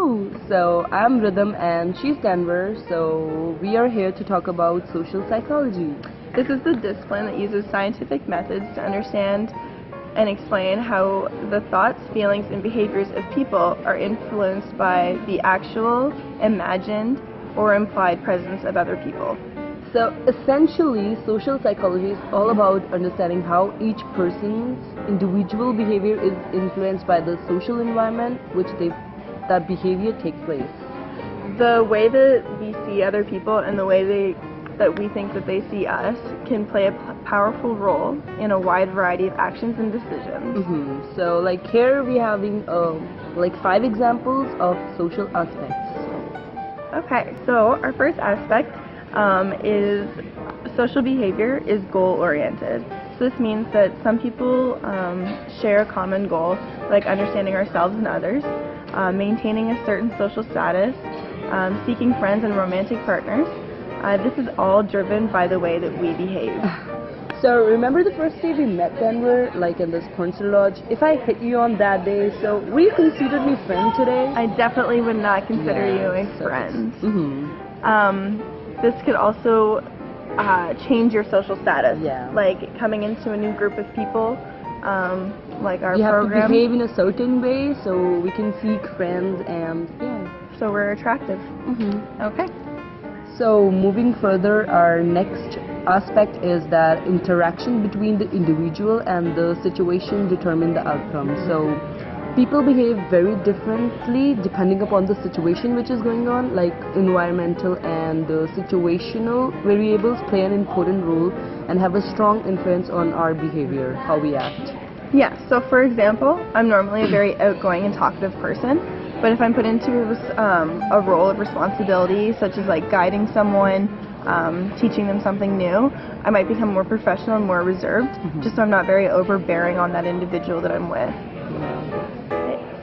Hello! So I'm Ridham and she's Denver, so we are here to talk about social psychology. This is the discipline that uses scientific methods to understand and explain how the thoughts, feelings, and behaviors of people are influenced by the actual, imagined, or implied presence of other people. So essentially, social psychology is all about understanding how each person's individual behavior is influenced by the social environment which that behavior takes place. The way that we see other people and the way that we think that they see us can play a powerful role in a wide variety of actions and decisions. So like here we having like 5 examples of social aspects. Okay, so our first aspect is social behavior is goal-oriented. So this means that some people share a common goal, like understanding ourselves and others, maintaining a certain social status, seeking friends and romantic partners. This is all driven by the way that we behave. So remember the first day we met, Denver, like in this concert lodge? If I hit you on that day, so will you consider me friend today? I definitely would not consider you a friend. This could also change your social status. Like coming into a new group of people, like our program. You have to behave in a certain way so we can seek friends and so we're attractive. Okay. So moving further, our next aspect is that interaction between the individual and the situation determine the outcome. So people behave very differently depending upon the situation which is going on, like environmental and situational variables play an important role and have a strong influence on our behavior, how we act. Yeah, so for example, I'm normally a very outgoing and talkative person, but if I'm put into a role of responsibility, such as like guiding someone, teaching them something new, I might become more professional and more reserved, just so I'm not very overbearing on that individual that I'm with.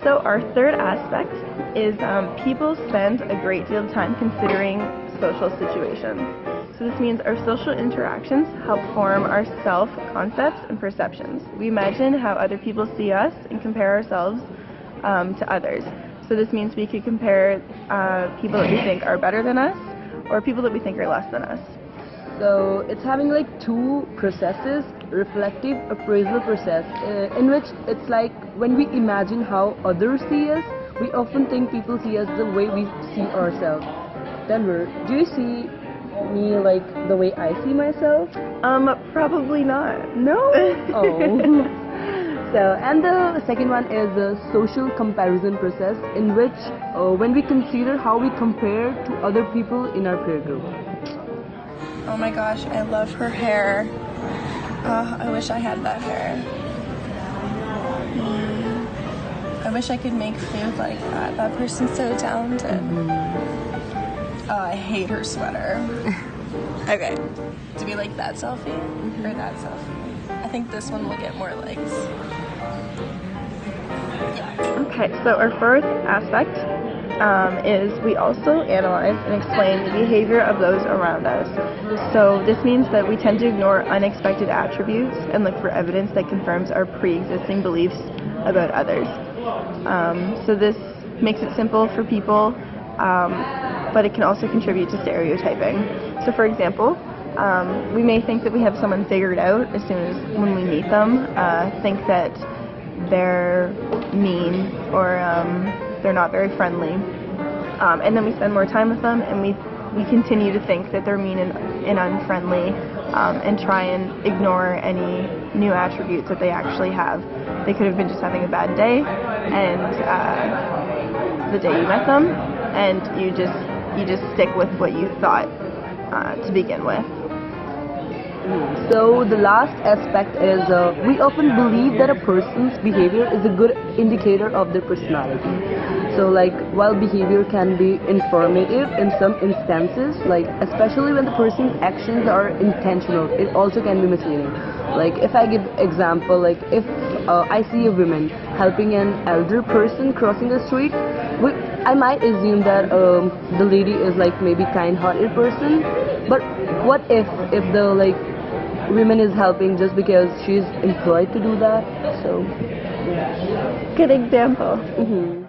So our third aspect is people spend a great deal of time considering social situations. So this means our social interactions help form our self-concepts and perceptions. We imagine how other people see us and compare ourselves to others. So this means we could compare people that we think are better than us or people that we think are less than us. So it's having like 2 processes, reflective appraisal process, in which it's like when we imagine how others see us, we often think people see us the way we see ourselves. Denver, do you see me like the way I see myself? Probably not. No? Oh. So, and the second one is the social comparison process, in which when we consider how we compare to other people in our peer group. Oh my gosh, I love her hair. I wish I had that hair. I wish I could make food like that. That person's so talented. Oh, I hate her sweater. Okay, do we like that selfie or that selfie? I think this one will get more likes. Yeah. Okay, so our fourth aspect is we also analyze and explain the behavior of those around us. So this means that we tend to ignore unexpected attributes and look for evidence that confirms our pre-existing beliefs about others. So this makes it simple for people, but it can also contribute to stereotyping. So for example, we may think that we have someone figured out as soon as when we meet them, think that they're mean or they're not very friendly, and then we spend more time with them and we continue to think that they're mean and unfriendly, and try and ignore any new attributes that they actually have. They could have been just having a bad day, and the day you met them, and you just stick with what you thought to begin with. So the last aspect is we often believe that a person's behavior is a good indicator of their personality. So like while behavior can be informative in some instances, like especially when the person's actions are intentional, it also can be misleading. Like if I give example, like if I see a woman helping an elder person crossing the street, I might assume that the lady is like maybe kind-hearted person. But what if the like woman is helping just because she's employed to do that? So good example.